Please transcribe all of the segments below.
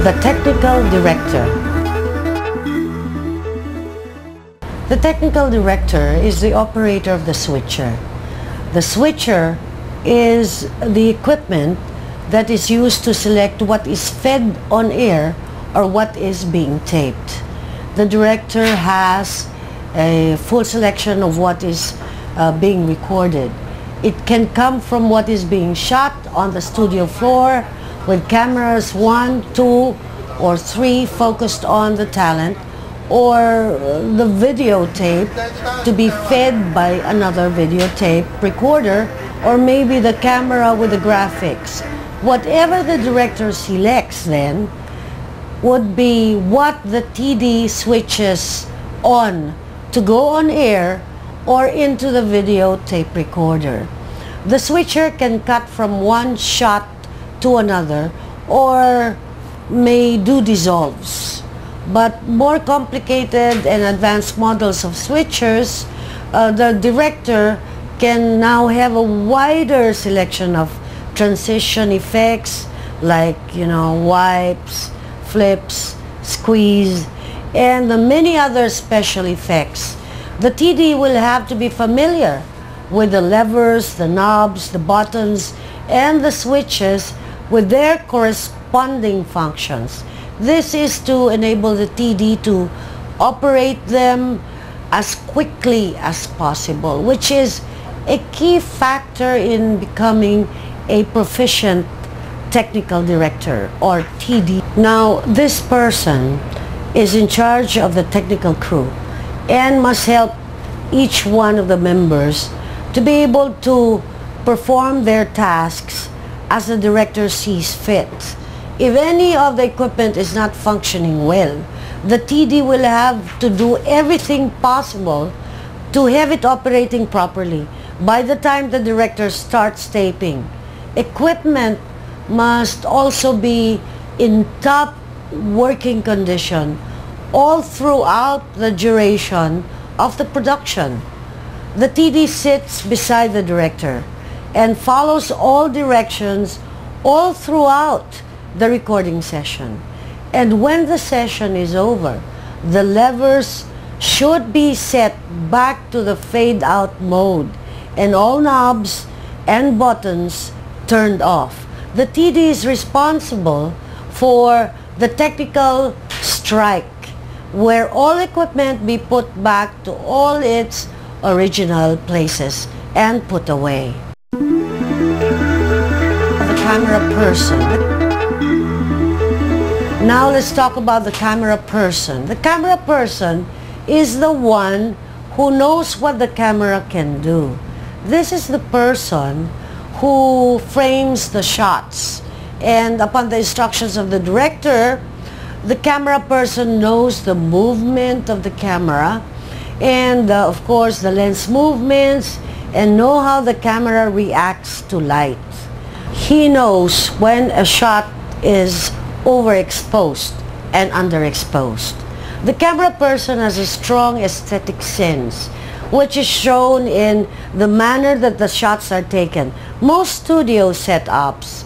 The Technical Director. The Technical Director is the operator of the switcher. The switcher is the equipment that is used to select what is fed on air or what is being taped. The director has a full selection of what is being recorded. It can come from what is being shot on the studio floor with cameras 1, 2, or 3 focused on the talent, or the videotape to be fed by another videotape recorder, or maybe the camera with the graphics. Whatever the director selects then would be what the TD switches on to go on air or into the videotape recorder. The switcher can cut from one shot to another or may do dissolves. But more complicated and advanced models of switchers, the director can now have a wider selection of transition effects like, wipes, flips, squeeze, and the many other special effects. The TD will have to be familiar with the levers, the knobs, the buttons, and the switches with their corresponding functions. This is to enable the TD to operate them as quickly as possible, which is a key factor in becoming a proficient technical director or TD. Now, this person is in charge of the technical crew and must help each one of the members to be able to perform their tasks as the director sees fit. If any of the equipment is not functioning well, the TD will have to do everything possible to have it operating properly by the time the director starts taping. Equipment must also be in top working condition all throughout the duration of the production. The TD sits beside the director and follows all directions all throughout the recording session. And when the session is over, the levers should be set back to the fade out mode and all knobs and buttons turned off. The TD is responsible for the technical strike, where all equipment be put back to all its original places and put away. The camera person. Now let's talk about the camera person. The camera person is the one who knows what the camera can do. This is the person who frames the shots, and upon the instructions of the director, the camera person knows the movement of the camera and of course the lens movements, and know how the camera reacts to light. He knows when a shot is overexposed and underexposed. The camera person has a strong aesthetic sense, which is shown in the manner that the shots are taken. Most studio setups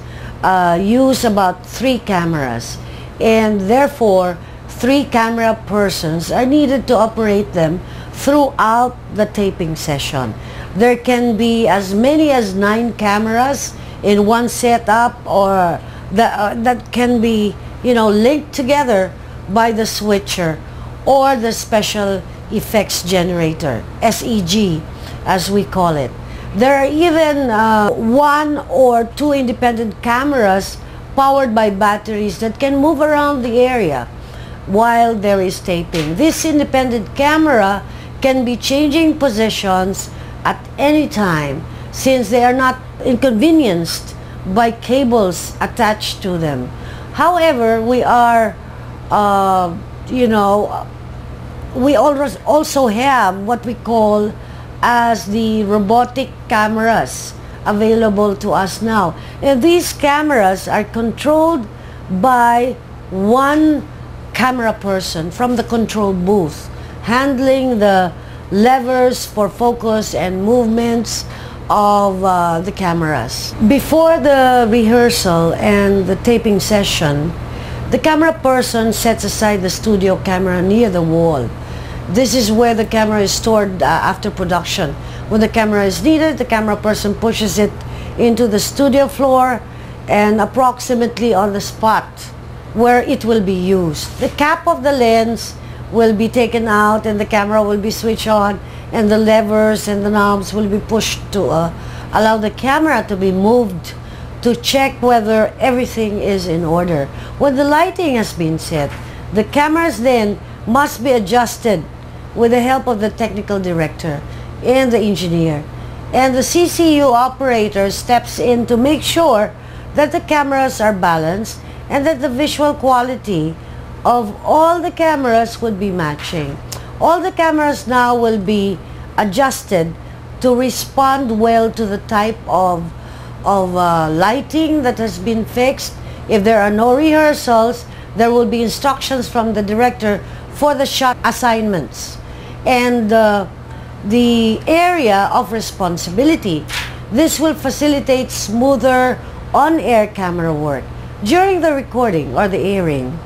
use about 3 cameras, and therefore 3 camera persons are needed to operate them throughout the taping session. There can be as many as 9 cameras in one setup, or that can be linked together by the switcher or the special effects generator, SEG as we call it. There are even 1 or 2 independent cameras powered by batteries that can move around the area while there is taping. This independent camera can be changing positions at any time, since they are not inconvenienced by cables attached to them. However, we are we also have what we call as the robotic cameras available to us now. And these cameras are controlled by one camera person from the control booth, handling the levers for focus and movements of the cameras. Before the rehearsal and the taping session, The camera person sets aside the studio camera near the wall. This is where the camera is stored after production. When the camera is needed, the camera person pushes it into the studio floor and approximately on the spot where it will be used. The cap of the lens will be taken out and the camera will be switched on, and the levers and the knobs will be pushed to allow the camera to be moved to check whether everything is in order. When the lighting has been set, the cameras then must be adjusted with the help of the technical director and the engineer. And the CCU operator steps in to make sure that the cameras are balanced and that the visual quality of all the cameras would be matching. All the cameras now will be adjusted to respond well to the type of lighting that has been fixed. If there are no rehearsals, there will be instructions from the director for the shot assignments and the area of responsibility. This will facilitate smoother on-air camera work. During the recording or the airing,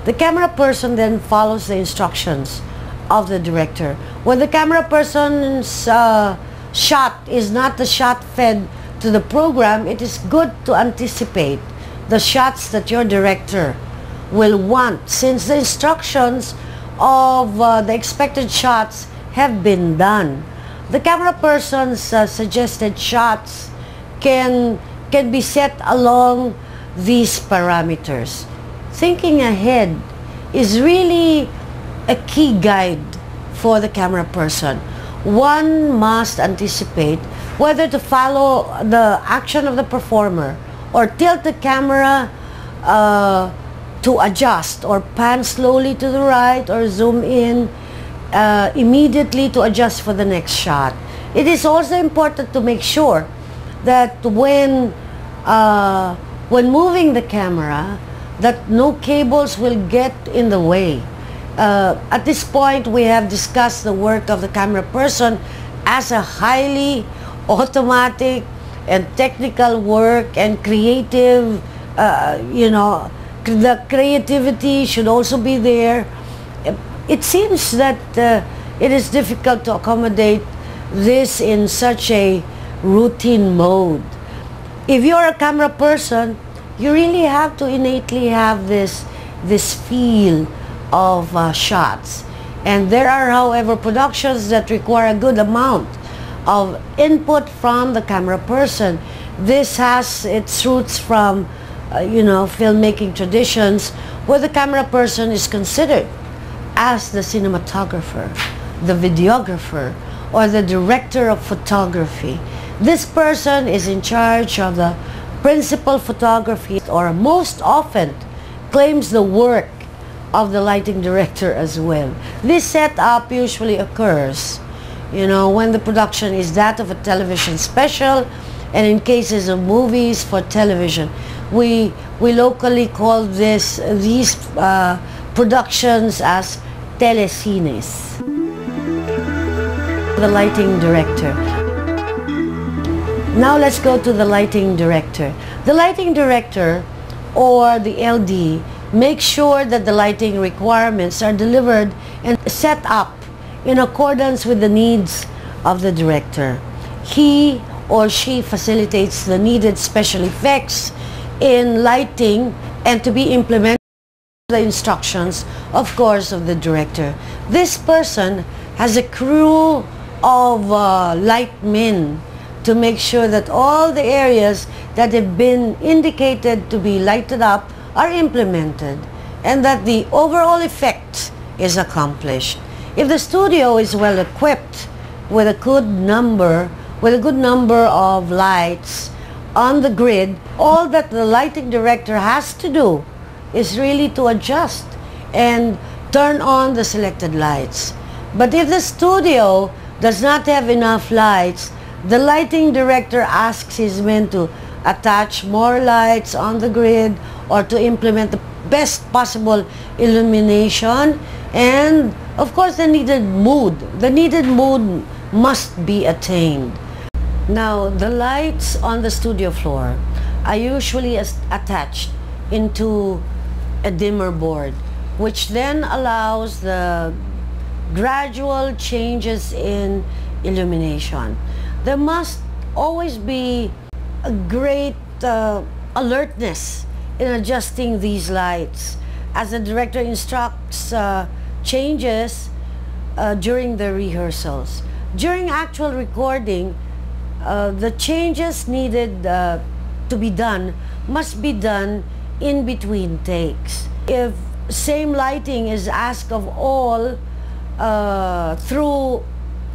the camera person then follows the instructions of the director. When the camera person's shot is not the shot fed to the program, it is good to anticipate the shots that your director will want, since the instructions of the expected shots have been done. The camera person's suggested shots can be set along these parameters. Thinking ahead is really a key guide for the camera person. One must anticipate whether to follow the action of the performer or tilt the camera to adjust or pan slowly to the right or zoom in immediately to adjust for the next shot. It is also important to make sure that when moving the camera, that no cables will get in the way. At this point, we have discussed the work of the camera person as a highly automatic and technical work and creative, the creativity should also be there. It seems that it is difficult to accommodate this in such a routine mode. If you're a camera person, you really have to innately have this feel of shots. And there are, however, productions that require a good amount of input from the camera person. This has its roots from, filmmaking traditions where the camera person is considered as the cinematographer, the videographer, or the director of photography. This person is in charge of the principal photography, or most often claims the work of the lighting director as well. This setup usually occurs, when the production is that of a television special, and in cases of movies for television, we locally call these productions as telecines. The lighting director. Now let's go to the lighting director. The lighting director, or the LD, makes sure that the lighting requirements are delivered and set up in accordance with the needs of the director. He or she facilitates the needed special effects in lighting and to be implemented the instructions, of course, of the director. This person has a crew of lightmen to make sure that all the areas that have been indicated to be lighted up are implemented and that the overall effect is accomplished. If the studio is well equipped with a good number of lights on the grid, all that the lighting director has to do is really to adjust and turn on the selected lights. But if the studio does not have enough lights, the lighting director asks his men to attach more lights on the grid or to implement the best possible illumination, and of course the needed mood. The needed mood must be attained. Now, the lights on the studio floor are usually attached into a dimmer board, which then allows the gradual changes in illumination. There must always be a great alertness in adjusting these lights as the director instructs changes during the rehearsals. During actual recording, the changes needed to be done must be done in between takes. If same lighting is asked of all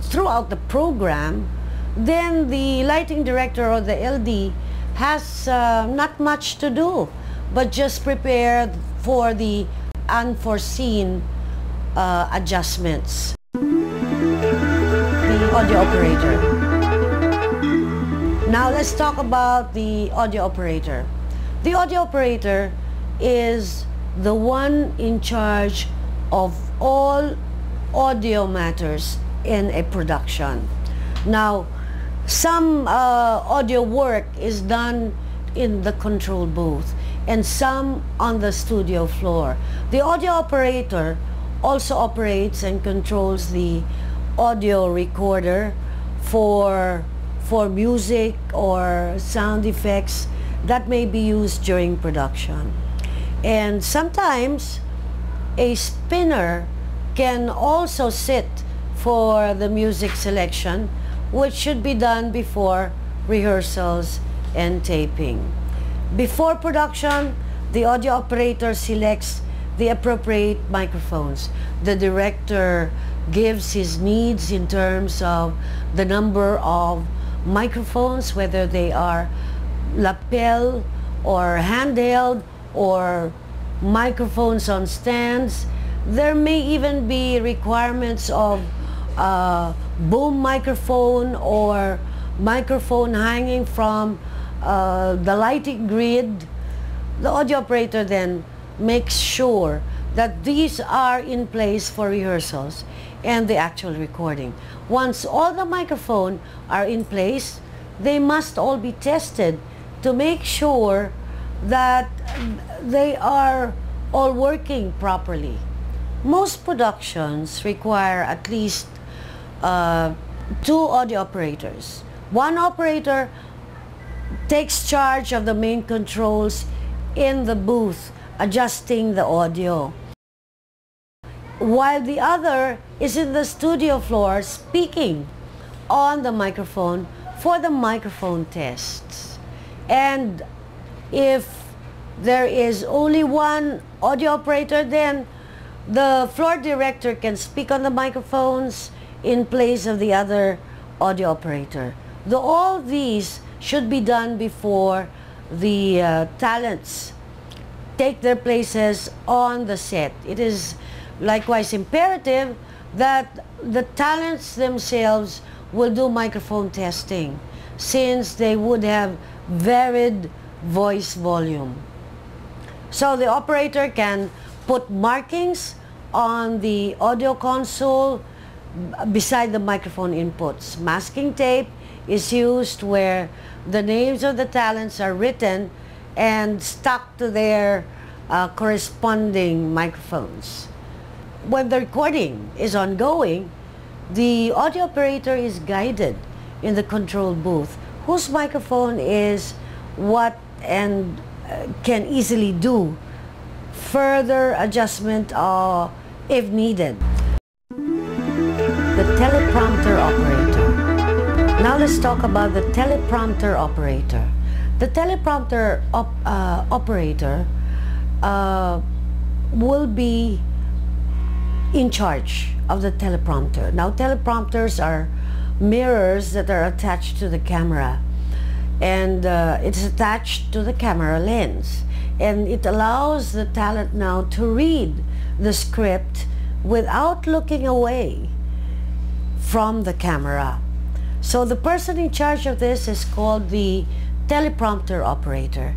throughout the program, then the lighting director or the LD has not much to do, but just prepare for the unforeseen adjustments. The audio operator. Now let's talk about the audio operator. The audio operator is the one in charge of all audio matters in a production. Now, some audio work is done in the control booth and some on the studio floor. The audio operator also operates and controls the audio recorder for music or sound effects that may be used during production. And sometimes a spinner can also sit for the music selection, which should be done before rehearsals and taping. Before production, the audio operator selects the appropriate microphones. The director gives his needs in terms of the number of microphones, whether they are lapel or handheld or microphones on stands. There may even be requirements of boom microphone or microphone hanging from the lighting grid. The audio operator then makes sure that these are in place for rehearsals and the actual recording. Once all the microphones are in place, they must all be tested to make sure that they are all working properly. Most productions require at least 2 audio operators. One operator takes charge of the main controls in the booth, adjusting the audio, while the other is in the studio floor speaking on the microphone for the microphone tests. And if there is only one audio operator, then the floor director can speak on the microphones in place of the other audio operator. All these should be done before the talents take their places on the set. It is likewise imperative that the talents themselves will do microphone testing, since they would have varied voice volume. So the operator can put markings on the audio console beside the microphone inputs. Masking tape is used where the names of the talents are written and stuck to their corresponding microphones. When the recording is ongoing, the audio operator is guided in the control booth whose microphone is what and can easily do further adjustment if needed. The teleprompter operator. Now let's talk about the teleprompter operator. The teleprompter operator will be in charge of the teleprompter. Now, teleprompters are mirrors that are attached to the camera, and it's attached to the camera lens, and it allows the talent now to read the script without looking away from the camera. So the person in charge of this is called the teleprompter operator.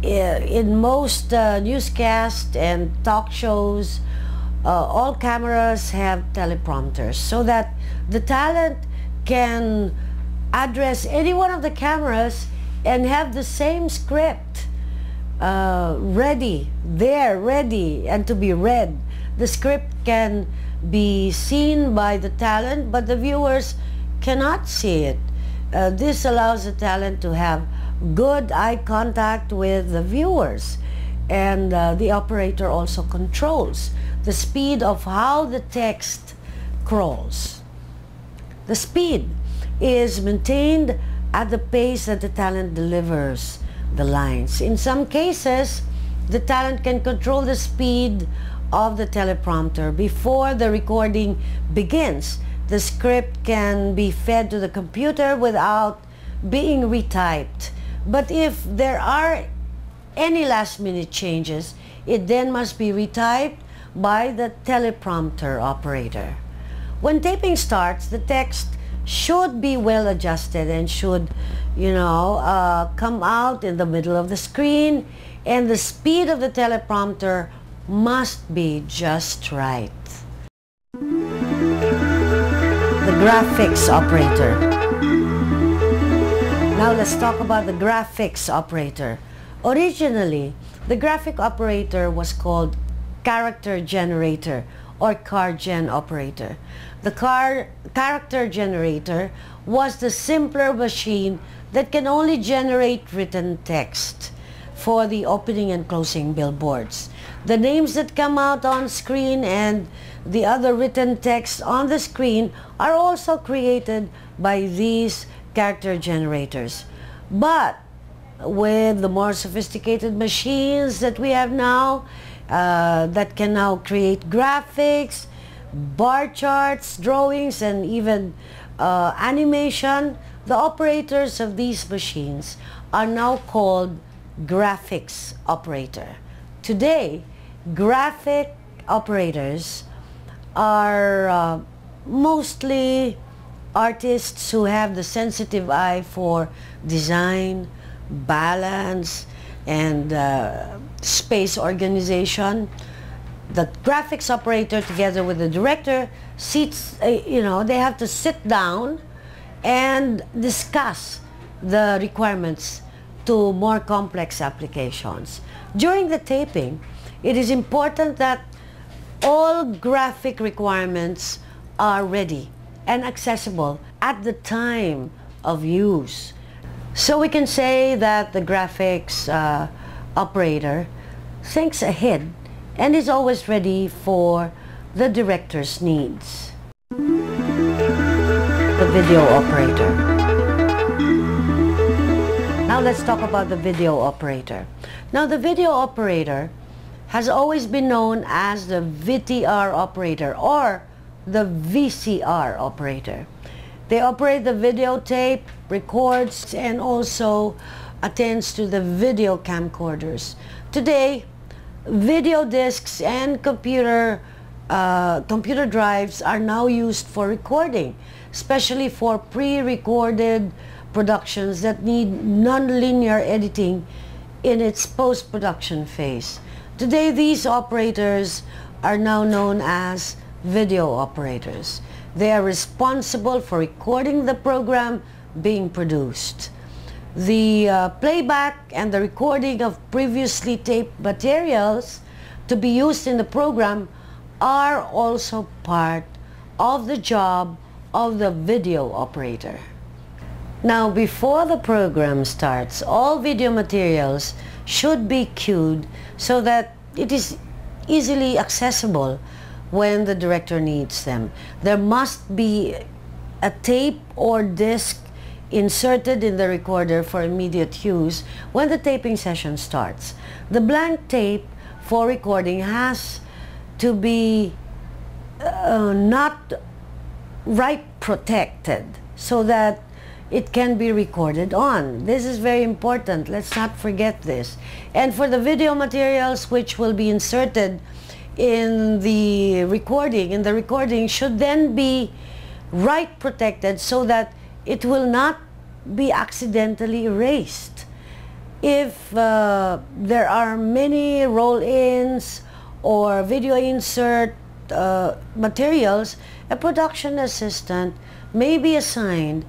In most newscasts and talk shows, all cameras have teleprompters so that the talent can address any one of the cameras and have the same script ready, and to be read. The script can be seen by the talent, but the viewers cannot see it. This allows the talent to have good eye contact with the viewers, and the operator also controls the speed of how the text crawls. The speed is maintained at the pace that the talent delivers the lines. In some cases, the talent can control the speed of the teleprompter before the recording begins. The script can be fed to the computer without being retyped. But if there are any last-minute changes, it then must be retyped by the teleprompter operator. When taping starts, the text should be well adjusted and should, come out in the middle of the screen, and the speed of the teleprompter must be just right. The graphics operator. Now let's talk about the graphics operator. Originally, the graphic operator was called character generator or car-gen operator. The character generator was the simpler machine that can only generate written text for the opening and closing billboards. The names that come out on screen and the other written text on the screen are also created by these character generators. But with the more sophisticated machines that we have now, that can now create graphics, bar charts, drawings, and even animation, the operators of these machines are now called graphics operator. Today, graphic operators are mostly artists who have the sensitive eye for design, balance, and space organization. The graphics operator, together with the director, they have to sit down and discuss the requirements to more complex applications. During the taping, it is important that all graphic requirements are ready and accessible at the time of use. So we can say that the graphics operator thinks ahead and is always ready for the director's needs. The video operator. Now let's talk about the video operator. Now the video operator has always been known as the VTR operator or the VCR operator. They operate the videotape, records, and also attends to the video camcorders. Today, video discs and computer drives are now used for recording, especially for pre-recorded productions that need non-linear editing in its post-production phase. Today, these operators are now known as video operators. They are responsible for recording the program being produced. The playback and the recording of previously taped materials to be used in the program are also part of the job of the video operator. Now, before the program starts, all video materials should be queued so that it is easily accessible when the director needs them. There must be a tape or disc inserted in the recorder for immediate use when the taping session starts. The blank tape for recording has to be not write protected so that it can be recorded on. This is very important. Let's not forget this. And for the video materials which will be inserted in the recording should then be write protected so that it will not be accidentally erased. If there are many roll-ins or video insert materials, a production assistant may be assigned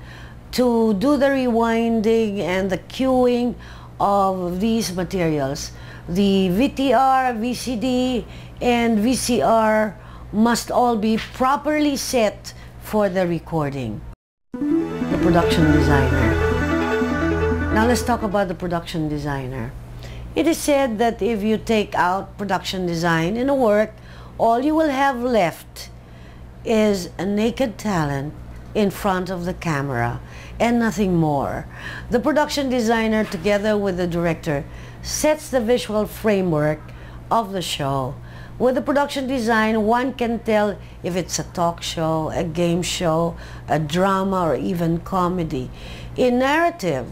to do the rewinding and the queuing of these materials. The VTR, VCD, and VCR must all be properly set for the recording. The production designer. Now let's talk about the production designer. It is said that if you take out production design in a work, all you will have left is a naked talent in front of the camera and nothing more. The production designer, together with the director, sets the visual framework of the show. With the production design, one can tell if it's a talk show, a game show, a drama, or even comedy. In narrative,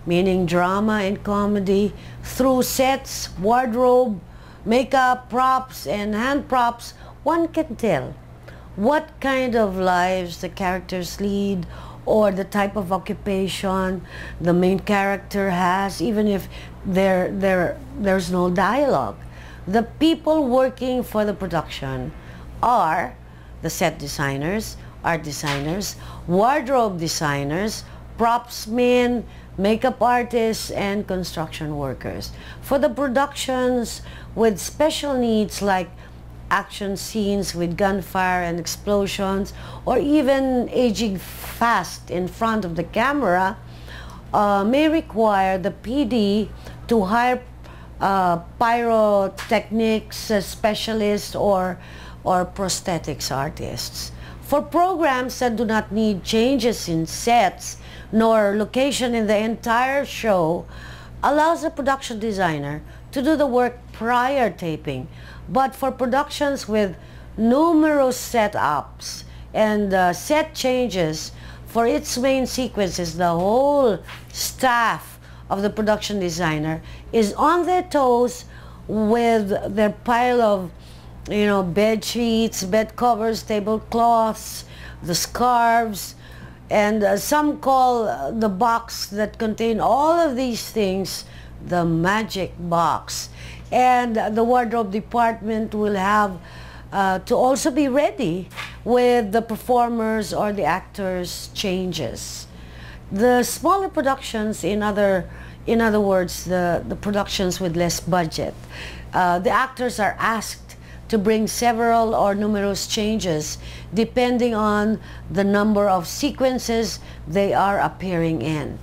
meaning drama and comedy, through sets, wardrobe, makeup, props, and hand props, one can tell what kind of lives the characters lead or the type of occupation the main character has, even if there's no dialogue. The people working for the production are the set designers, art designers, wardrobe designers, props men, makeup artists, and construction workers. For the productions with special needs like action scenes with gunfire and explosions, or even aging fast in front of the camera, may require the PD to hire pyrotechnics specialists or prosthetics artists. For programs that do not need changes in sets nor location in the entire show, allows the production designer to do the work prior taping. But for productions with numerous setups and set changes for its main sequences, the whole staff of the production designer is on their toes with their pile of, bed sheets, bed covers, tablecloths, the scarves, and some call the box that contain all of these things the magic box. And the wardrobe department will have to also be ready with the performers or the actors' changes. The smaller productions, in other words, the productions with less budget, the actors are asked to bring several or numerous changes depending on the number of sequences they are appearing in.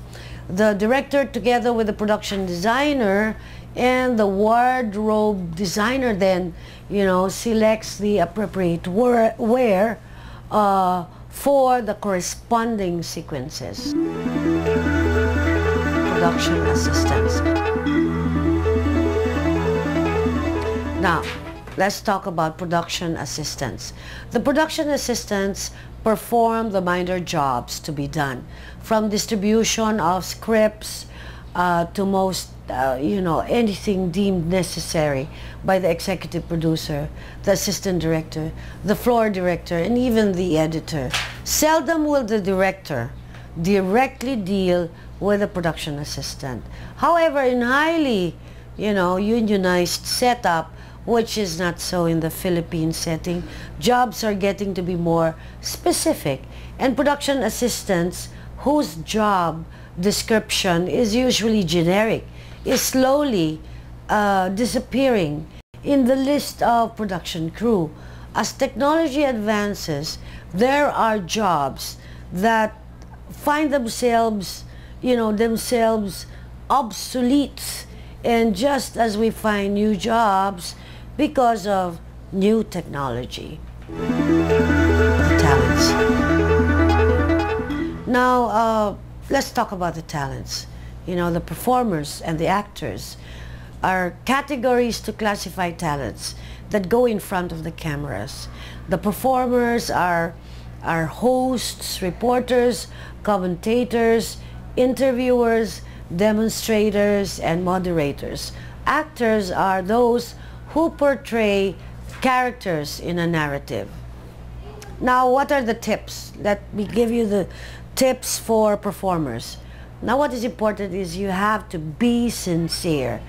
The director, together with the production designer and the wardrobe designer, then selects the appropriate wear for the corresponding sequences. Production assistants. Now, let's talk about production assistants. The production assistants perform the minor jobs to be done, from distribution of scripts to most, anything deemed necessary by the executive producer, the assistant director, the floor director, and even the editor. Seldom will the director directly deal with a production assistant. However, in highly, unionized setup, which is not so in the Philippine setting, jobs are getting to be more specific, and production assistants whose job description is usually generic is slowly disappearing in the list of production crew. As technology advances, there are jobs that find themselves, obsolete, and just as we find new jobs because of new technology. The talents. Now, let's talk about the talents. The performers and the actors are categories to classify talents that go in front of the cameras. The performers are hosts, reporters, commentators, interviewers, demonstrators, and moderators. Actors are those who portray characters in a narrative. Now, what are the tips? Let me give you the tips for performers. Now, what is important is you have to be sincere.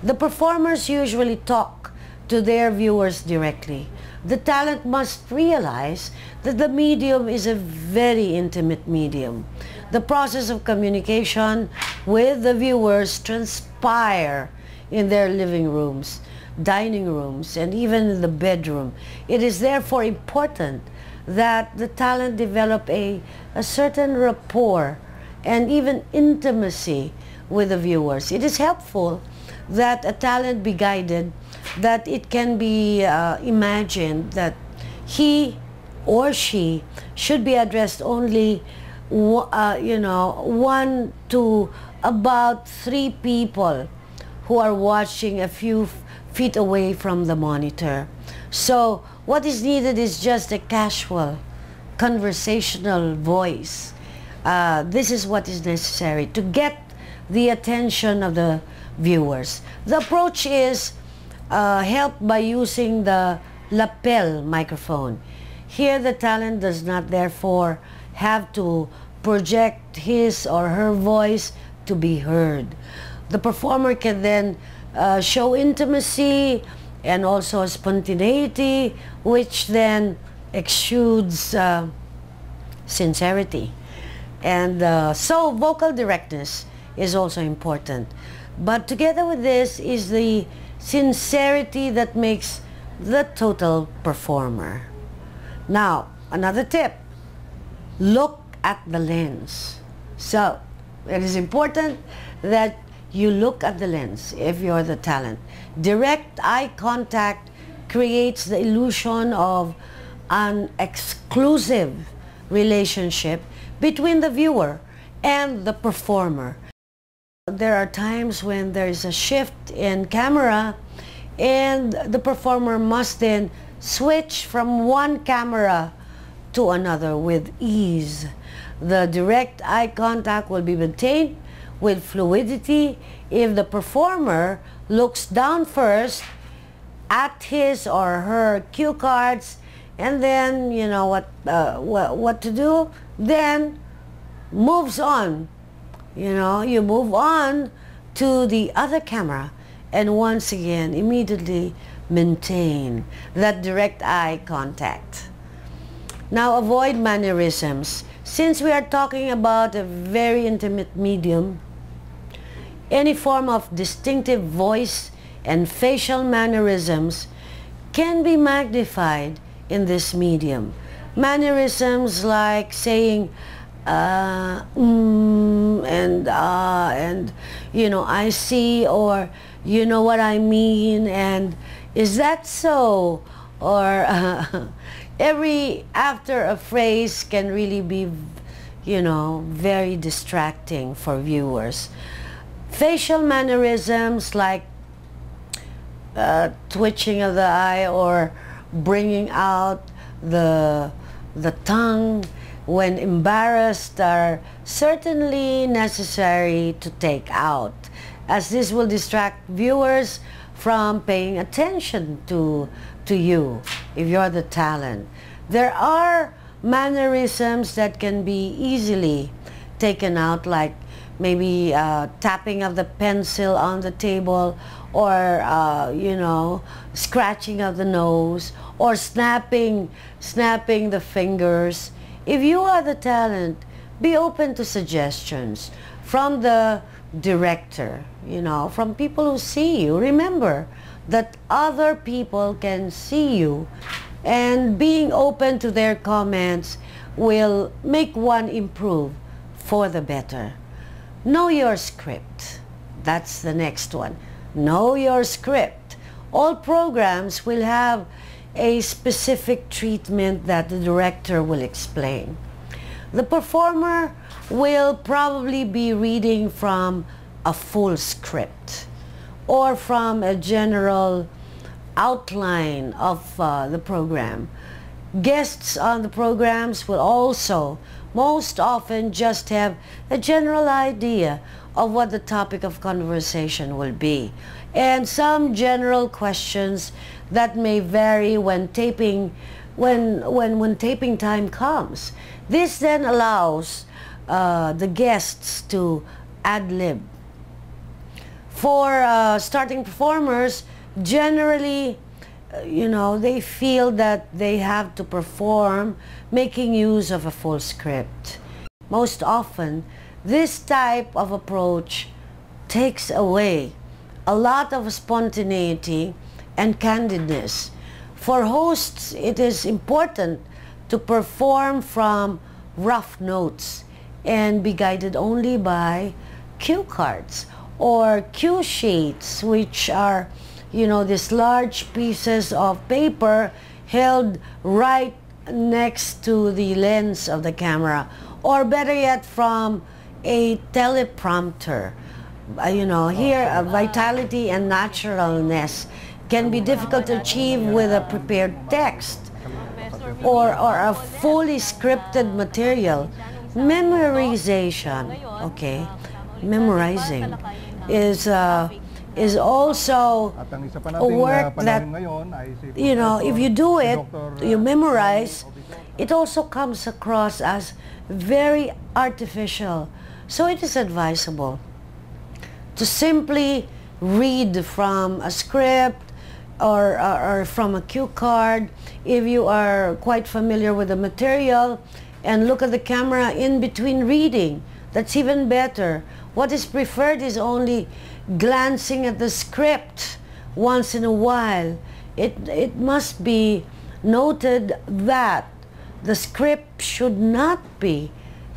The performers usually talk to their viewers directly. The talent must realize that the medium is a very intimate medium. the process of communication with the viewers transpire in their living rooms, dining rooms, and even in the bedroom. It is therefore important that the talent develop a certain rapport and even intimacy with the viewers. It is helpful that a talent be guided, that it can be imagined that he or she should be addressed only one to about 3 people who are watching a few feet away from the monitor. So what is needed is just a casual, conversational voice. This is what is necessary to get the attention of the viewers. The approach is helped by using the lapel microphone. Here the talent does not therefore have to project his or her voice to be heard. The performer can then show intimacy and also spontaneity, which then exudes sincerity. And so vocal directness is also important. But together with this is the sincerity that makes the total performer. Now, another tip, look at the lens. So, it is important that you look at the lens if you're the talent. Direct eye contact creates the illusion of an exclusive relationship between the viewer and the performer. There are times when there is a shift in camera and the performer must then switch from one camera to another with ease. The direct eye contact will be maintained with fluidity if the performer looks down first at his or her cue cards and then you know what to do, then moves on. You move on to the other camera and once again immediately maintain that direct eye contact. Now avoid mannerisms. Since we are talking about a very intimate medium, any form of distinctive voice and facial mannerisms can be magnified in this medium. Mannerisms like saying and I see, or you know what I mean, and is that so, or after a phrase can really be very distracting for viewers. Facial mannerisms like twitching of the eye or bringing out the tongue when embarrassed are certainly necessary to take out, as this will distract viewers from paying attention to you if you're the talent. There are mannerisms that can be easily taken out, like maybe tapping of the pencil on the table, or scratching of the nose, or snapping the fingers. If you are the talent, be open to suggestions from the director, from people who see you. Remember that other people can see you, and being open to their comments will make one improve for the better. Know your script. That's the next one. Know your script. All programs will have a specific treatment that the director will explain. The performer will probably be reading from a full script or from a general outline of the program. Guests on the programs will also most often just have a general idea of what the topic of conversation will be, and some general questions that may vary when taping time comes. This then allows the guests to ad-lib. For starting performers, generally they feel that they have to perform making use of a full script. most often, this type of approach takes away a lot of spontaneity and candidness. For hosts, it is important to perform from rough notes and be guided only by cue cards or cue sheets, which are, you know, these large pieces of paper held right next to the lens of the camera, or better yet, from a teleprompter. You know, here vitality and naturalness can be difficult to achieve with a prepared text or a fully scripted material. Memorization, okay, memorizing is also a work that, you know, if you do it, you memorize, it also comes across as very artificial. So it is advisable to simply read from a script or from a cue card if you are quite familiar with the material, and look at the camera in between reading. That's even better. What is preferred is only glancing at the script once in a while. It must be noted that the script should not be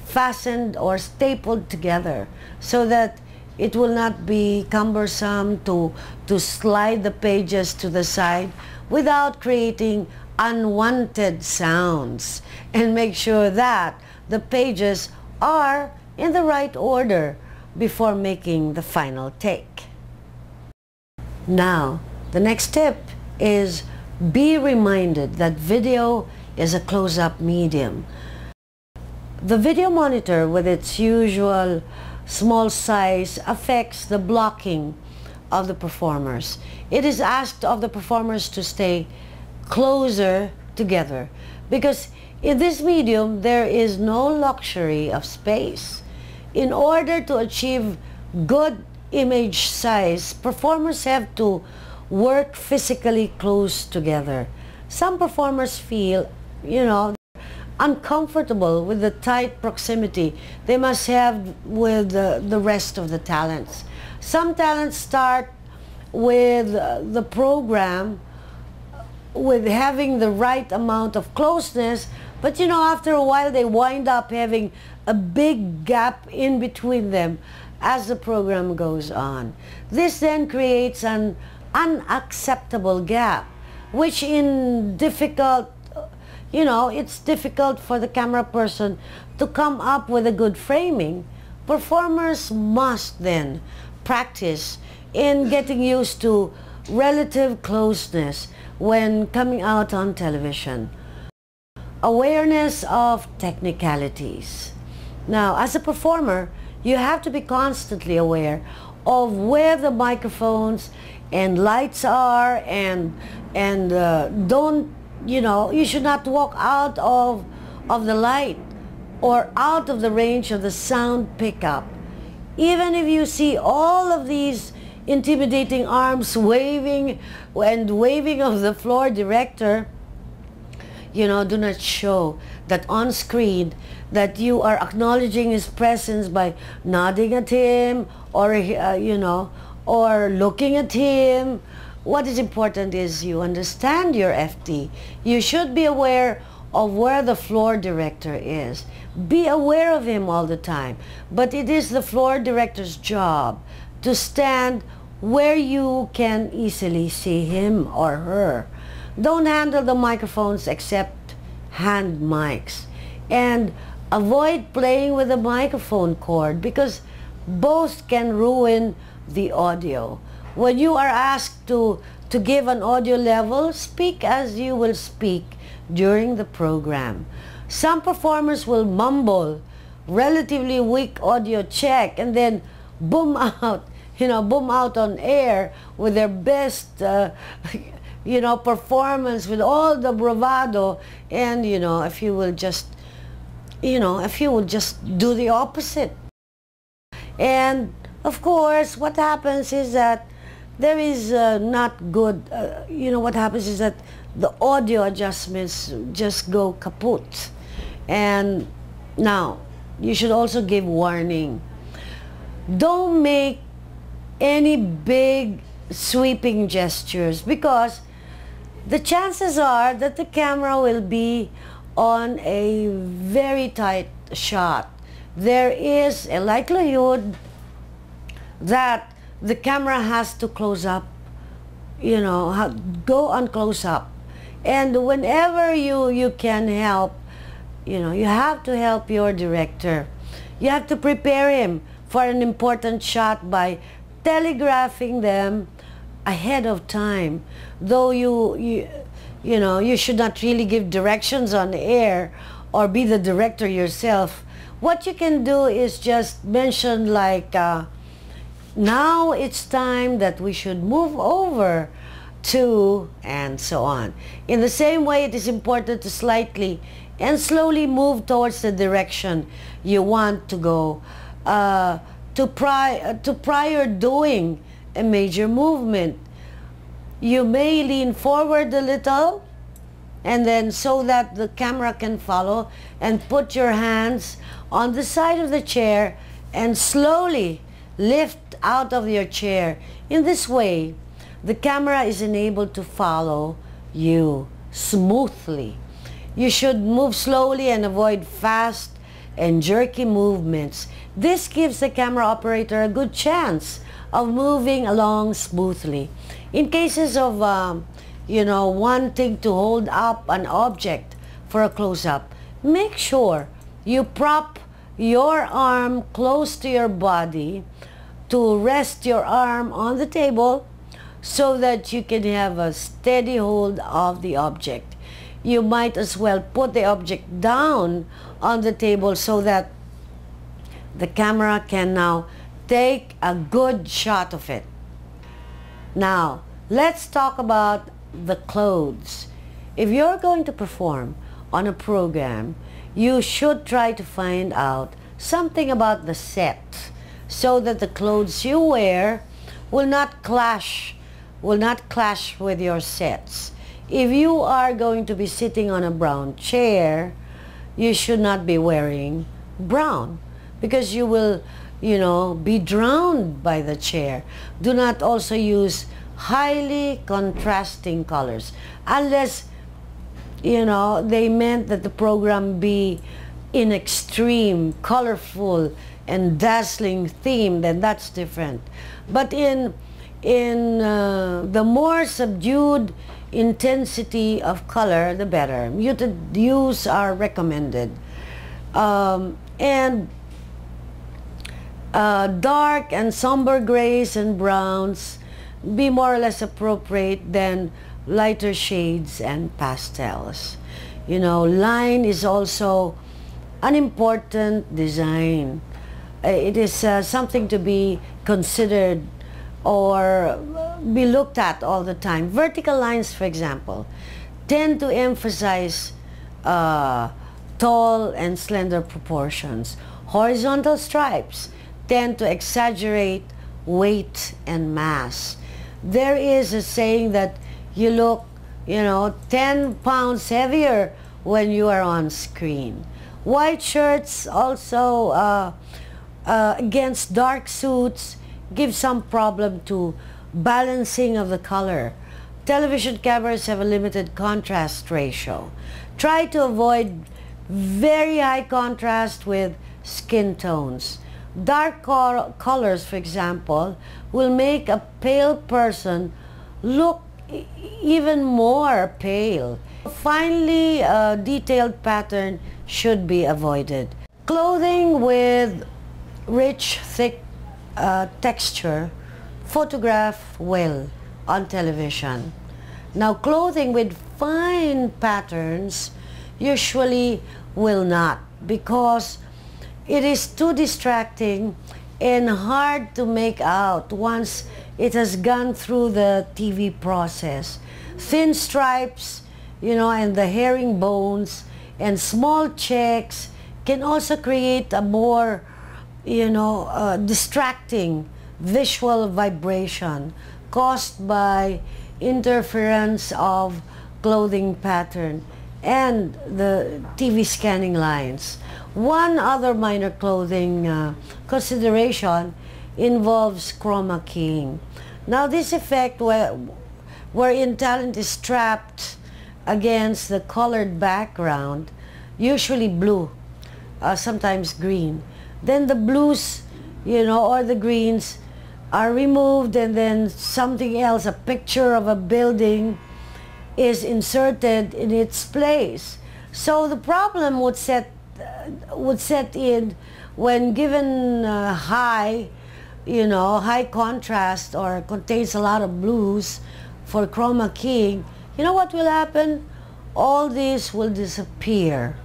fastened or stapled together, so that it will not be cumbersome to slide the pages to the side without creating unwanted sounds. And make sure that the pages are in the right order before making the final take. Now, the next tip is be reminded that video is a close-up medium. The video monitor, with its usual small size, affects the blocking of the performers. It is asked of the performers to stay closer together, because in this medium there is no luxury of space. In order to achieve good image size, performers have to work physically close together. Some performers feel, you know, uncomfortable with the tight proximity they must have with the rest of the talents. Some talents start with the program with having the right amount of closeness, but you know, after a while they wind up having a big gap in between them as the program goes on. This then creates an unacceptable gap, which in difficult, you know, it's difficult for the camera person to come up with a good framing. Performers must then practice in getting used to relative closeness when coming out on television. Awareness of technicalities. Now, as a performer, you have to be constantly aware of where the microphones and lights are, and don't, you know, you should not walk out of the light or out of the range of the sound pickup. Even if you see all of these intimidating arms waving and waving of the floor director, you know, do not show that on screen that you are acknowledging his presence by nodding at him or, you know, or looking at him. What is important is you understand your FT. You should be aware of where the floor director is. Be aware of him all the time. But it is the floor director's job to stand where you can easily see him or her. Don't handle the microphones except hand mics. And avoid playing with the microphone cord, because both can ruin the audio. When you are asked to give an audio level, speak as you will speak during the program. Some performers will mumble relatively weak audio check and then boom out, you know, boom out on air with their best, you know, performance with all the bravado. And, you know, if you will just, you know, if you will just do the opposite. And of course, what happens is that there is not good, you know, what happens is that the audio adjustments just go kaput. And now, you should also give warning. Don't make any big sweeping gestures, because the chances are that the camera will be on a very tight shot. There is a likelihood that the camera has to close up, you know, go on close up. And whenever you can help, you know, you have to help your director. You have to prepare him for an important shot by telegraphing them ahead of time. Though you know, you should not really give directions on the air or be the director yourself. What you can do is just mention like, now it's time that we should move over to, and so on. In the same way, it is important to slightly and slowly move towards the direction you want to go, prior doing a major movement. You may lean forward a little, and then so that the camera can follow, and put your hands on the side of the chair and slowly lift out of your chair. In this way, the camera is enabled to follow you smoothly. You should move slowly and avoid fast and jerky movements. This gives the camera operator a good chance of moving along smoothly. In cases of, you know, wanting to hold up an object for a close-up, make sure you prop your arm close to your body to rest your arm on the table so that you can have a steady hold of the object. You might as well put the object down on the table so that the camera can now take a good shot of it. Now, let's talk about the clothes. If you're going to perform on a program, you should try to find out something about the set so that the clothes you wear will not clash with your sets. If you are going to be sitting on a brown chair, you should not be wearing brown, because you will, you know, be drowned by the chair. Do not also use highly contrasting colors, unless, you know, they meant that the program be in extreme, colorful, and dazzling theme, then that's different. But in the more subdued intensity of color, the better. Muted hues are recommended. And dark and somber grays and browns be more or less appropriate than lighter shades and pastels. You know, line is also an important design. It is something to be considered or be looked at all the time. Vertical lines, for example, tend to emphasize tall and slender proportions. Horizontal stripes tend to exaggerate weight and mass. There is a saying that you look, you know, 10 pounds heavier when you are on screen. White shirts also against dark suits give some problem to balancing of the color. Television cameras have a limited contrast ratio. Try to avoid very high contrast with skin tones. Dark colors, for example, will make a pale person look even more pale. Finally, a detailed pattern should be avoided. Clothing with rich, thick texture photograph well on television. Now, clothing with fine patterns usually will not, because it is too distracting and hard to make out once it has gone through the TV process. Thin stripes, you know, and the herringbones and small checks can also create a more, you know, distracting visual vibration caused by interference of clothing pattern and the TV scanning lines. One other minor clothing consideration involves chroma keying. Now this effect wherein talent is trapped against the colored background, usually blue, sometimes green. Then the blues, or the greens are removed, and then something else, a picture of a building, is inserted in its place. So the problem would set in when given high contrast or contains a lot of blues for chroma keying. You know what will happen? All this will disappear.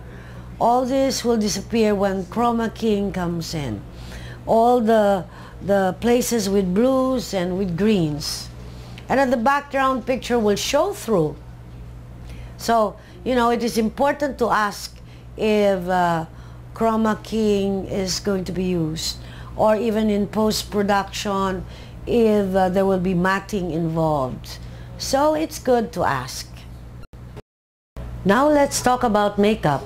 All this will disappear when chroma keying comes in. All the places with blues and with greens. And then the background picture will show through. So, it is important to ask if chroma keying is going to be used, or even in post-production if there will be matting involved. So it's good to ask. Now let's talk about makeup.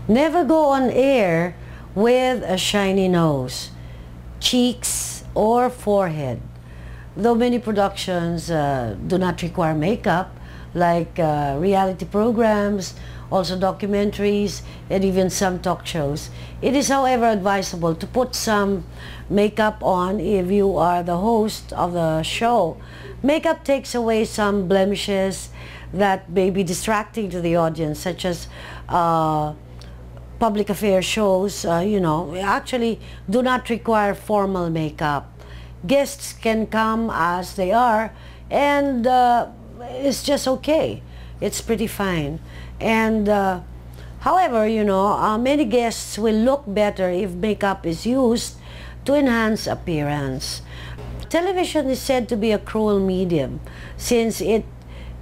Never go on air with a shiny nose, cheeks, or forehead. Though many productions do not require makeup, like reality programs, also documentaries, and even some talk shows, it is however advisable to put some makeup on if you are the host of the show. Makeup takes away some blemishes that may be distracting to the audience, such as public affairs shows, actually do not require formal makeup. Guests can come as they are, and it's just okay. It's pretty fine. And however, many guests will look better if makeup is used to enhance appearance. Television is said to be a cruel medium since it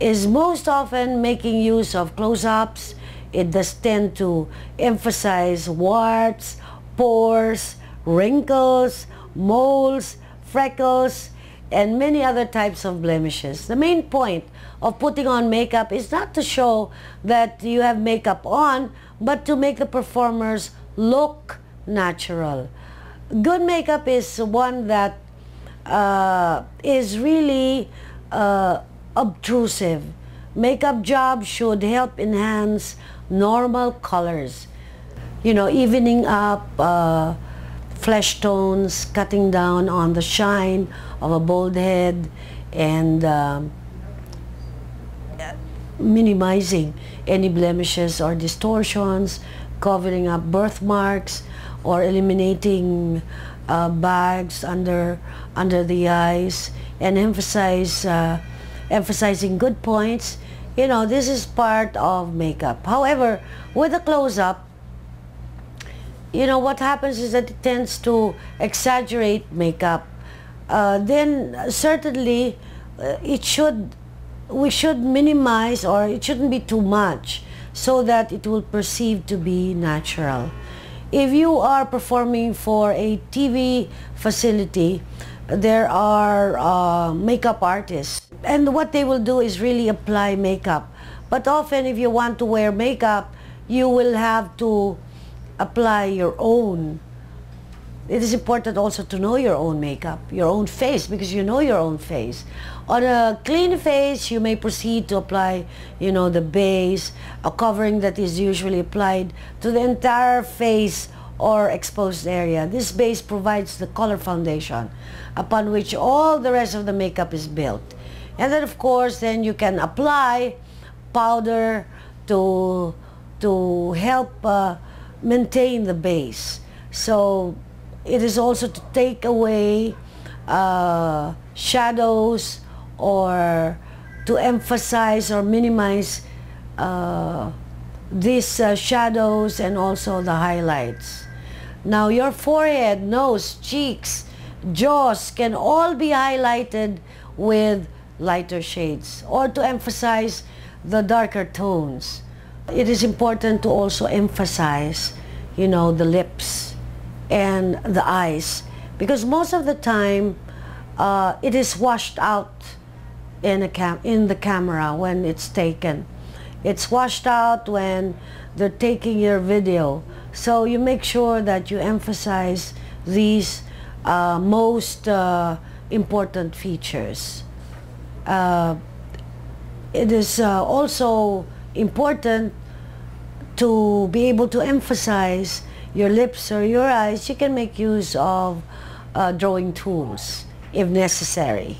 is most often making use of close-ups. It does tend to emphasize warts, pores, wrinkles, moles, freckles, and many other types of blemishes. The main point of putting on makeup is not to show that you have makeup on, but to make the performers look natural. Good makeup is one that is really obtrusive. Makeup job should help enhance normal colors, evening up flesh tones, cutting down on the shine of a bald head, and minimizing any blemishes or distortions, covering up birthmarks, or eliminating bags under the eyes, and emphasizing good points. This is part of makeup. However, with a close-up, what happens is that it tends to exaggerate makeup. Then certainly we should minimize, or it shouldn't be too much, so that it will perceive to be natural. If you are performing for a TV facility, there are makeup artists, and what they will do is really apply makeup. But often if you want to wear makeup, you will have to apply your own. It is important also to know your own makeup, your own face, because you know your own face. On a clean face, you may proceed to apply, the base, a covering that is usually applied to the entire face or exposed area. This base provides the color foundation upon which all the rest of the makeup is built. And then of course, then you can apply powder to help maintain the base. So it is also to take away shadows, or to emphasize or minimize these shadows and also the highlights. Now your forehead, nose, cheeks, jaws can all be highlighted with lighter shades, or to emphasize the darker tones. It is important to also emphasize, the lips and the eyes, because most of the time it is washed out in the camera when it's taken, It's washed out when they're taking your video. So you make sure that you emphasize these most important features. It is also important to be able to emphasize your lips or your eyes. You can make use of drawing tools if necessary.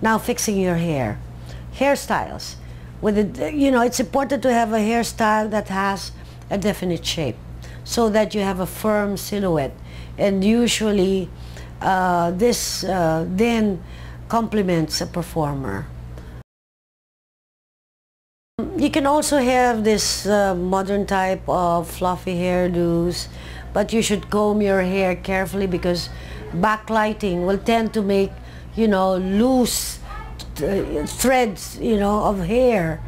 Now, fixing your hair. Hairstyles. With it, you know, it's important to have a hairstyle that has a definite shape so that you have a firm silhouette, and usually this then complements a performer. You can also have this modern type of fluffy hairdos, but you should comb your hair carefully because backlighting will tend to make, you know, loose threads, you know, of hair,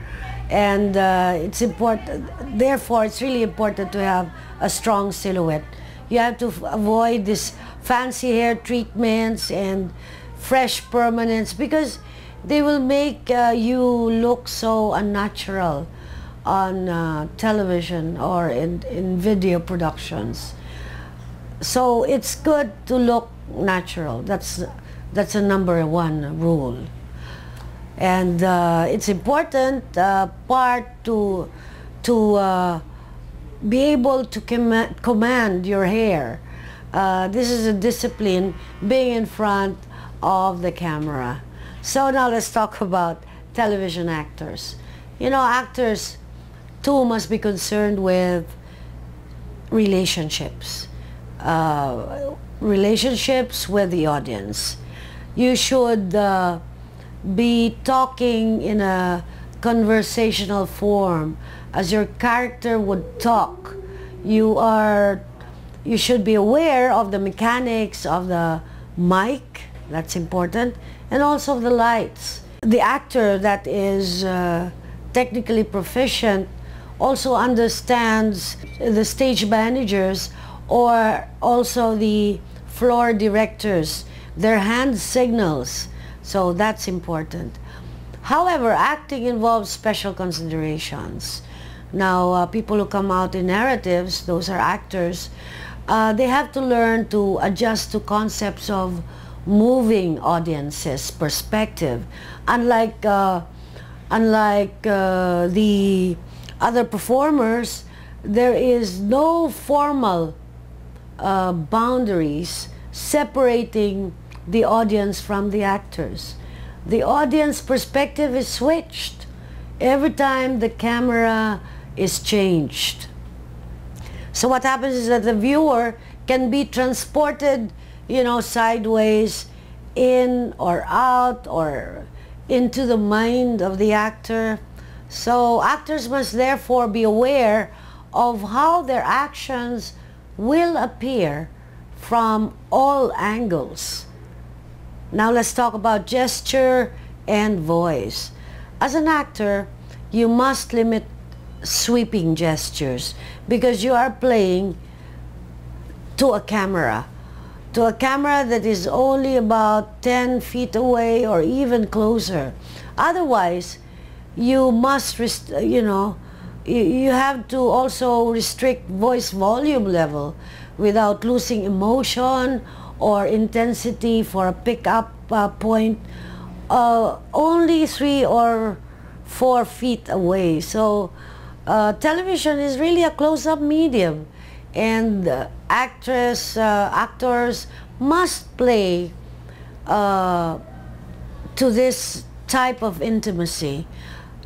and it's important. Therefore, it's really important to have a strong silhouette. You have to avoid this fancy hair treatments and fresh permanents because they will make you look so unnatural on television or in video productions. So it's good to look natural. That's a #1 rule. And it's important part to be able to command your hair. This is a discipline, being in front of the camera. So now let's talk about television actors. You know, actors too must be concerned with relationships. Relationships with the audience. You should be talking in a conversational form as your character would talk. You should be aware of the mechanics of the mic, that's important, and also the lights. The actor that is technically proficient also understands the stage managers or also the floor directors, their hand signals. So that's important. However, acting involves special considerations. Now, people who come out in narratives, those are actors, they have to learn to adjust to concepts of moving audiences' perspective. Unlike the other performers, there is no formal boundaries separating the audience from the actors. The audience perspective is switched every time the camera is changed. So what happens is that the viewer can be transported, you know, sideways, in or out, or into the mind of the actor. So actors must therefore be aware of how their actions will appear from all angles. Now let's talk about gesture and voice. As an actor, you must limit sweeping gestures because you are playing to a camera that is only about 10 feet away or even closer. Otherwise, you must, you have to also restrict voice volume level without losing emotion or intensity for a pick-up point only 3 or 4 feet away. So television is really a close-up medium, and actors must play to this type of intimacy.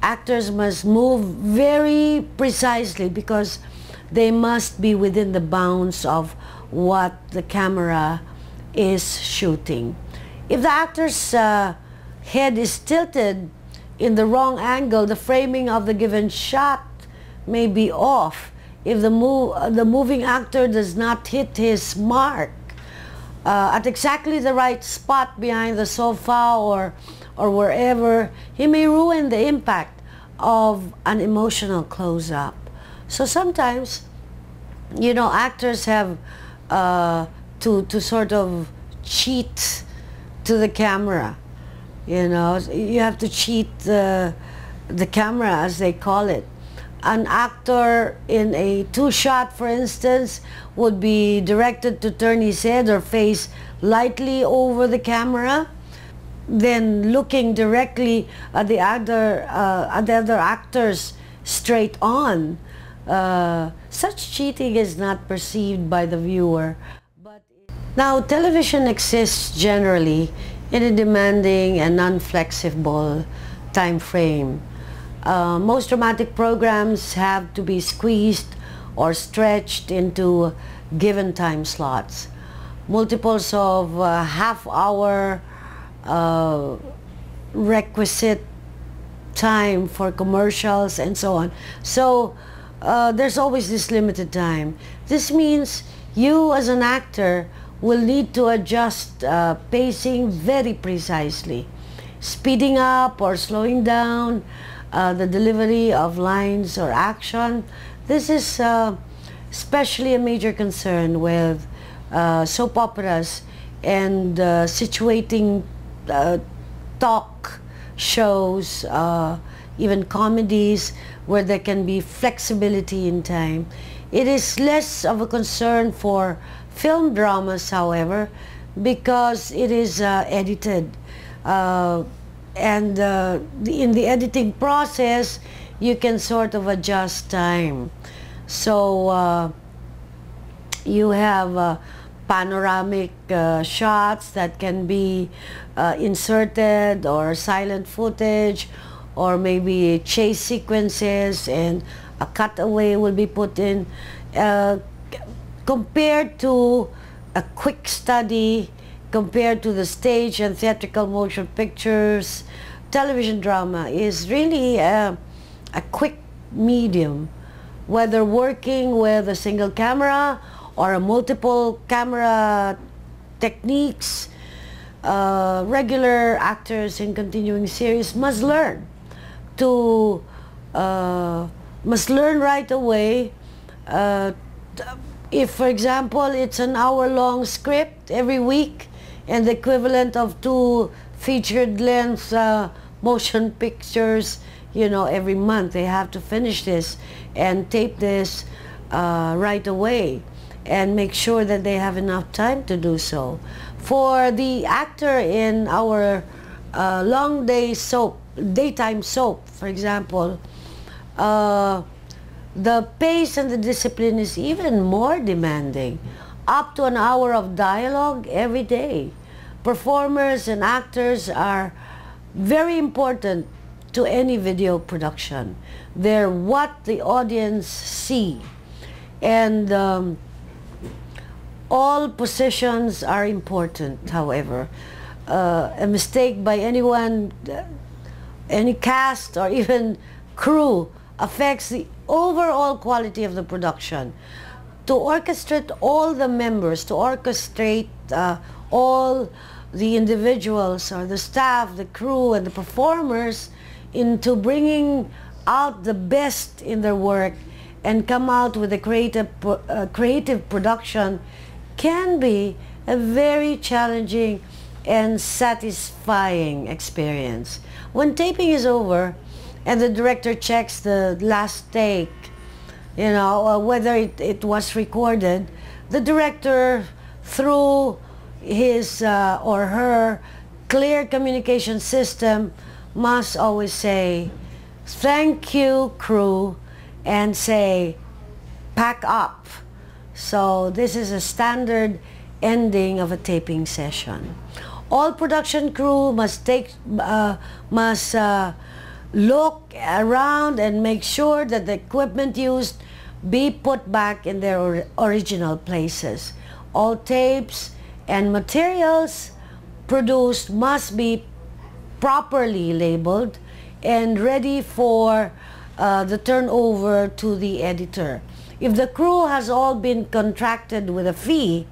Actors must move very precisely because they must be within the bounds of what the camera is shooting. If the actor's head is tilted in the wrong angle, the framing of the given shot may be off. If the moving actor does not hit his mark at exactly the right spot behind the sofa or wherever, he may ruin the impact of an emotional close-up. So sometimes, you know, actors have to sort of cheat to the camera. You know, you have to cheat the camera, as they call it. An actor in a two-shot, for instance, would be directed to turn his head or face lightly over the camera, then looking directly at the other actors straight on. Such cheating is not perceived by the viewer. But now, television exists generally in a demanding and non-flexible time frame. Most dramatic programs have to be squeezed or stretched into given time slots. Multiples of half-hour requisite time for commercials and so on. So there's always this limited time. This means you as an actor will need to adjust pacing very precisely, speeding up or slowing down the delivery of lines or action. This is especially a major concern with soap operas and situating talk shows, even comedies where there can be flexibility in time. It is less of a concern for film dramas, however, because it is edited. In the editing process, you can sort of adjust time. So you have panoramic shots that can be inserted, or silent footage, or maybe chase sequences, and a cutaway will be put in. Compared to a quick study, compared to the stage and theatrical motion pictures, television drama is really a quick medium, whether working with a single camera or a multiple camera techniques. Regular actors in continuing series must learn right away. If, for example, it's an hour-long script every week and the equivalent of 2 featured-length motion pictures, you know, every month, they have to finish this and tape this right away and make sure that they have enough time to do so. For the actor in our long day soap, daytime soap, for example, the pace and the discipline is even more demanding, up to an hour of dialogue every day. Performers and actors are very important to any video production. They're what the audience see, and all positions are important. However, a mistake by anyone, any cast or even crew, affects the overall quality of the production. To orchestrate all the members, to orchestrate all the individuals or the staff, the crew and the performers into bringing out the best in their work and come out with a creative production can be a very challenging and satisfying experience. When taping is over and the director checks the last take, you know, whether it was recorded, the director, through his or her clear communication system, must always say, "Thank you, crew," and say, "Pack up." So this is a standard ending of a taping session. All production crew must look around and make sure that the equipment used be put back in their original places. All tapes and materials produced must be properly labeled and ready for the turnover to the editor. If the crew has all been contracted with a fee,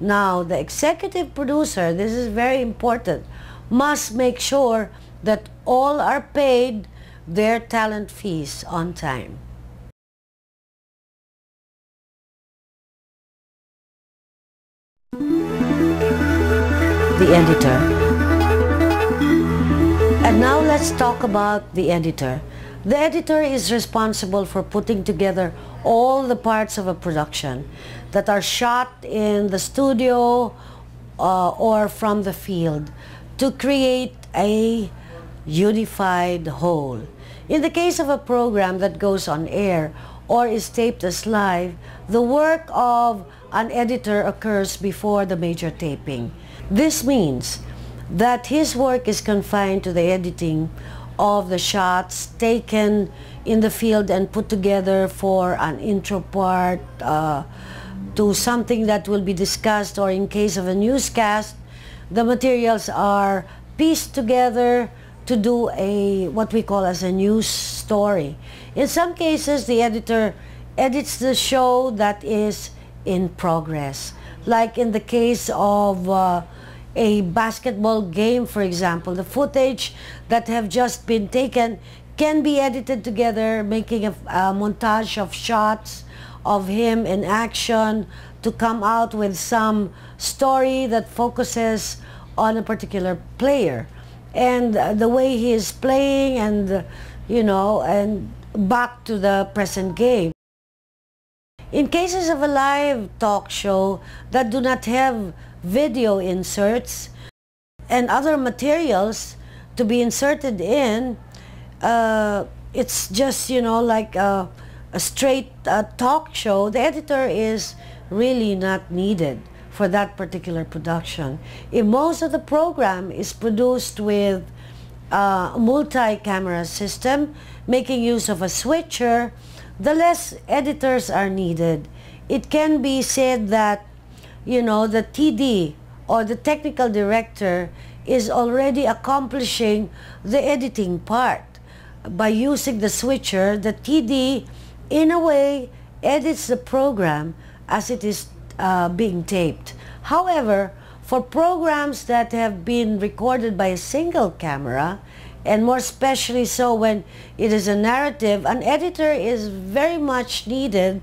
now the executive producer, this is very important, must make sure that all are paid their talent fees on time. The editor. And now let's talk about the editor. The editor is responsible for putting together all the parts of a production that are shot in the studio or from the field to create a unified whole. In the case of a program that goes on air or is taped as live, the work of an editor occurs before the major taping. This means that his work is confined to the editing of the shots taken in the field and put together for an intro part to something that will be discussed, or in case of a newscast, the materials are pieced together to do what we call as a news story. In some cases, the editor edits the show that is in progress. Like in the case of a basketball game, for example, the footage that have just been taken can be edited together, making a montage of shots of him in action to come out with some story that focuses on a particular player and the way he is playing, and and back to the present game. In cases of a live talk show that do not have video inserts and other materials to be inserted in, it's just like a straight talk show. The editor is really not needed for that particular production. If most of the program is produced with a multi-camera system, making use of a switcher, the less editors are needed. It can be said that the TD or the technical director is already accomplishing the editing part. By using the switcher, the TD in a way edits the program as it is being taped. However, for programs that have been recorded by a single camera, and more especially so when it is a narrative, an editor is very much needed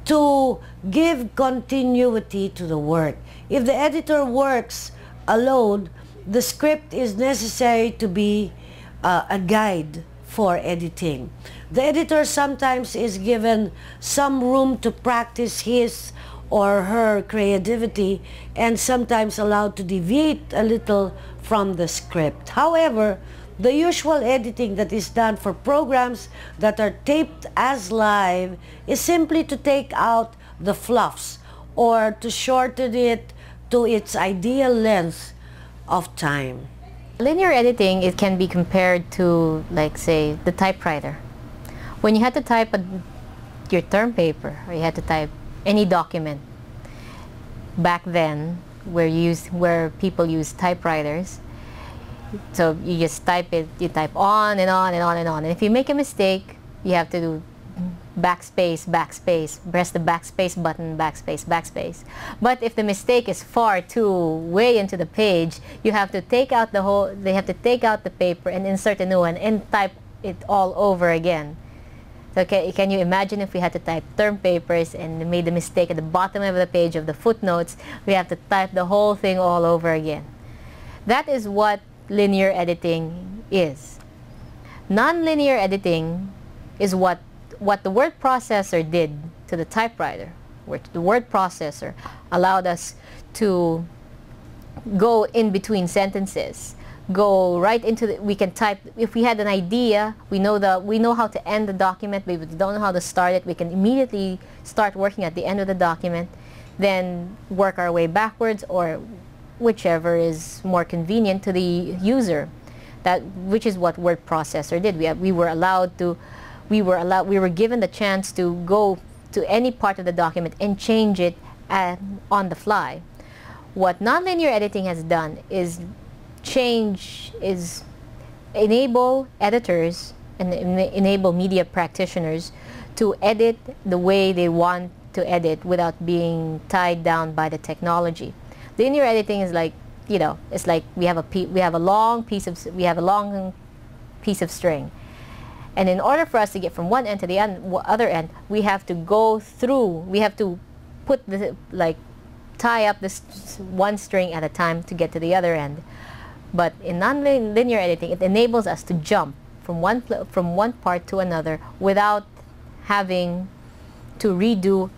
to give continuity to the work. If the editor works alone, the script is necessary to be a guide for editing. The editor sometimes is given some room to practice his or her creativity, and sometimes allowed to deviate a little from the script. However, the usual editing that is done for programs that are taped as live is simply to take out the fluffs or to shorten it to its ideal length of time. Linear editing, it can be compared to, like, say, the typewriter. When you had to type your term paper, or you had to type any document back then, where people used typewriters, so you just type it, you type on and on and on and on, and if you make a mistake, you have to do backspace, backspace, press the backspace button, backspace, backspace. But if the mistake is far too way into the page, you have to take out they have to take out the paper and insert a new one and type it all over again. So can you imagine if we had to type term papers and made the mistake at the bottom of the page of the footnotes, we have to type the whole thing all over again. That is what linear editing is. Non-linear editing is what the word processor did to the typewriter, where the word processor allowed us to go in between sentences, go right into we can type. If we had an idea, we know how to end the document, but we don't know how to start it, we can immediately start working at the end of the document, then work our way backwards, or whichever is more convenient to the user. Which is what word processor did. We were given the chance to go to any part of the document and change it on the fly. What nonlinear editing has done is enable editors and enable media practitioners to edit the way they want to edit without being tied down by the technology. Linear editing is like, it's like we have a long piece of string. And in order for us to get from one end to the other end, we have to go through, we have to tie up this one string at a time to get to the other end. But in non-linear editing, it enables us to jump from one part to another without having to redo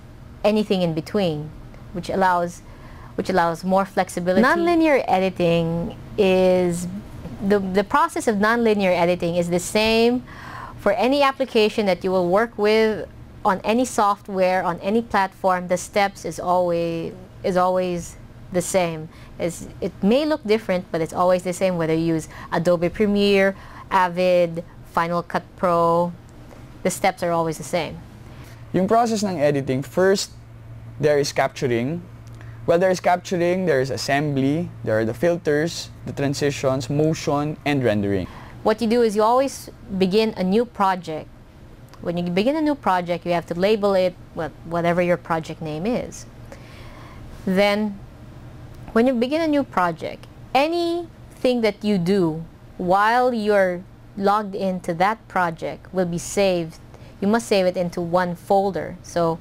anything in between, which allows more flexibility. Nonlinear editing is the process of nonlinear editing is the same for any application that you will work with on any software, on any platform. The steps is always the same. It may look different, but it's always the same whether you use Adobe Premiere, Avid, Final Cut Pro. The steps are always the same. Yung process ng editing, first, there is capturing. Well, there is capturing, there is assembly, there are the filters, the transitions, motion, and rendering. What you do is you always begin a new project. When you begin a new project, you have to label it whatever your project name is. Then, when you begin a new project, anything that you do while you're logged into that project will be saved. You must save it into one folder, so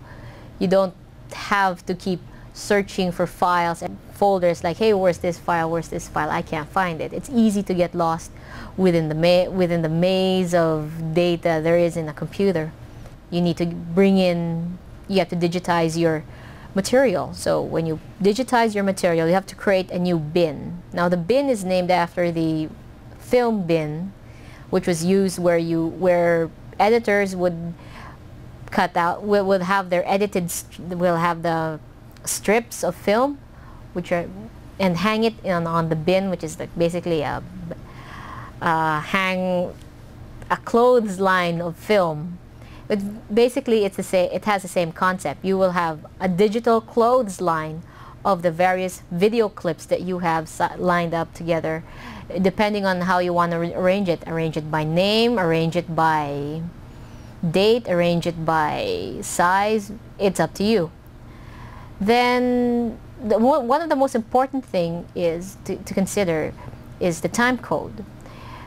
you don't have to keep searching for files and folders like, hey, where's this file, I can't find it. It's easy to get lost within the maze of data there is in a computer. You need to you have to digitize your material. So when you digitize your material, you have to create a new bin. Now the bin is named after the film bin, which was used where editors would cut out, will have their will have the strips of film, and hang it on the bin, which is basically a clothesline of film. But basically, it has the same concept. You will have a digital clothesline of the various video clips that you have lined up together, depending on how you want to arrange it. Arrange it by name, arrange it by date, arrange it by size. It's up to you. Then one of the most important thing is to consider is the time code.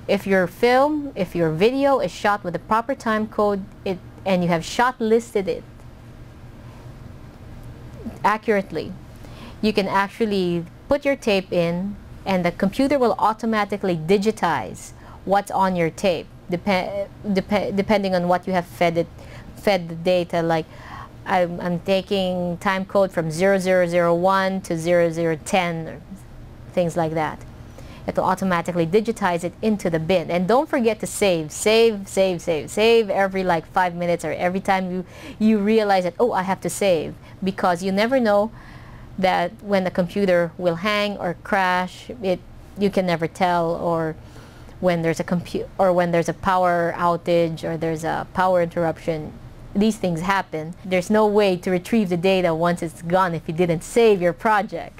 If your video is shot with the proper time code, and you have shot listed it accurately, you can actually put your tape in, and the computer will automatically digitize what's on your tape, depending on what you have fed the data. Like I'm taking time code from 0001 to 0010 or things like that. It will automatically digitize it into the bin. And don't forget to save every like 5 minutes, or every time you realize that, oh, I have to save, because you never know that when the computer will hang or crash. You can never tell, or when there's a power outage or there's a power interruption. These things happen. There's no way to retrieve the data once it's gone if you didn't save your project.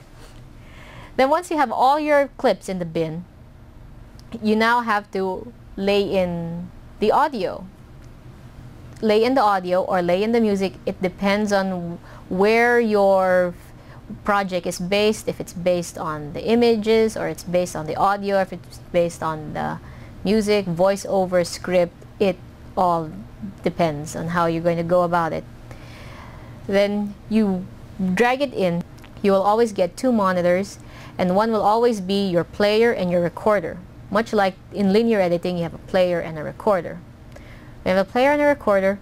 Then once you have all your clips in the bin, you now have to lay in the audio. Lay in the audio or lay in the music. It depends on where your project is based, if it's based on the images, or it's based on the audio, if it's based on the music, voiceover, script. It all depends on how you're going to go about it. Then you drag it in. You will always get two monitors, and one will always be your player and your recorder. Much like in linear editing, you have a player and a recorder. You have a player and a recorder.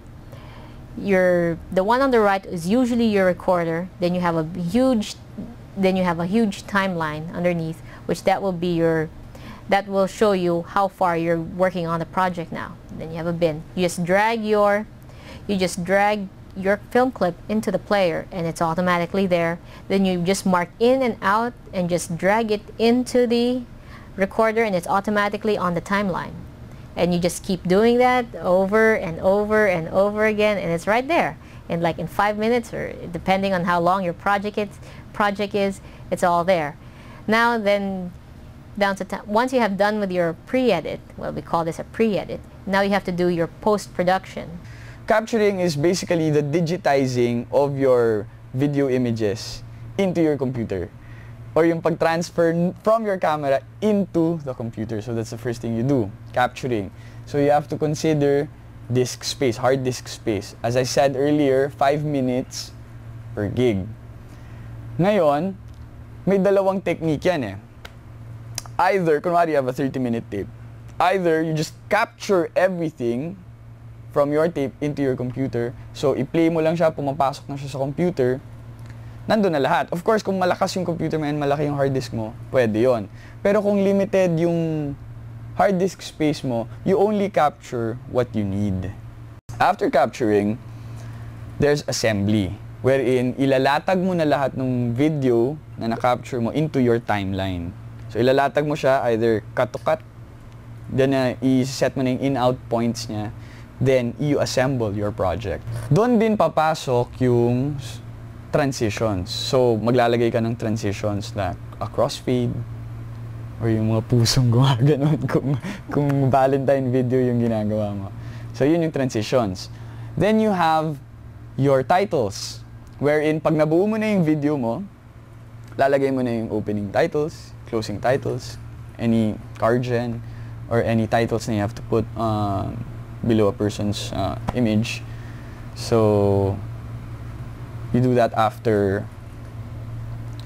The one on the right is usually your recorder. Then you have a huge timeline underneath, which that will show you how far you're working on the project now. Then you have a bin. You just drag your film clip into the player, and it's automatically there. Then you just mark in and out and just drag it into the recorder, and it's automatically on the timeline. And you just keep doing that over and over and over again, and it's right there. And like in 5 minutes, or depending on how long your project is, it's all there. Now then, once you have done with your pre-edit, well, we call this a pre-edit, now you have to do your post-production. Capturing is basically the digitizing of your video images into your computer, or yung pag-transfer from your camera into the computer. So that's the first thing you do, capturing. So you have to consider disk space, hard disk space. As I said earlier, 5 minutes per gig. Ngayon, may dalawang technique yan eh. Either, kunwari you have a 30-minute tape, either you just capture everything from your tape into your computer. So, i-play mo lang siya, pumapasok na siya sa computer, nandun na lahat. Of course, kung malakas yung computer mo and malaki yung hard disk mo, pwede yon. Pero kung limited yung hard disk space mo, you only capture what you need. After capturing, there's assembly, wherein ilalatag mo na lahat ng video na na-capture mo into your timeline. So, ilalatag mo siya either cut to cut, then i-set mo na yung in-out points niya, then you assemble your project. Doon din papasok yung transitions. So, maglalagay ka ng transitions na a crossfade, or yung mga pusong gumaganon kung Valentine video yung ginagawa mo. So, yun yung transitions. Then you have your titles, wherein pag nabuo mo na yung video mo, lalagay mo na yung opening titles, closing titles, any cargen, or any titles na you have to put below a person's image. So, you do that after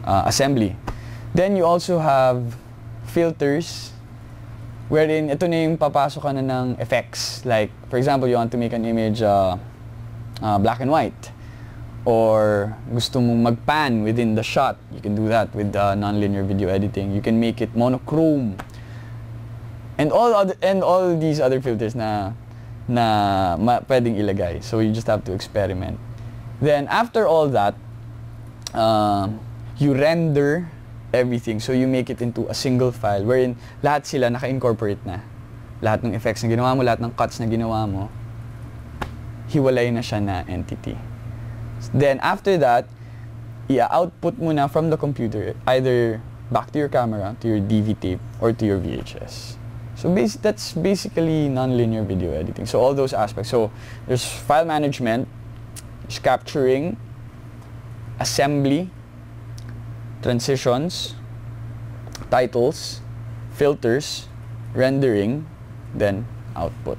assembly. Then you also have filters, wherein ito na yung papasok ka na ng effects. Like, for example, you want to make an image black and white, or gusto mong mag-pan within the shot, you can do that with nonlinear video editing. You can make it monochrome, and all these other filters na pwedeng ilagay. So you just have to experiment. Then after all that, you render everything. So you make it into a single file wherein lahat sila naka-incorporate na. Lahat ng effects na ginawa mo, lahat ng cuts na ginawa mo, hiwalay na siya na entity. Then after that, i-output mo na from the computer, either back to your camera, to your DV tape, or to your VHS. So that's basically nonlinear video editing. So all those aspects. So there's file management, there's capturing, assembly, transitions, titles, filters, rendering, then output.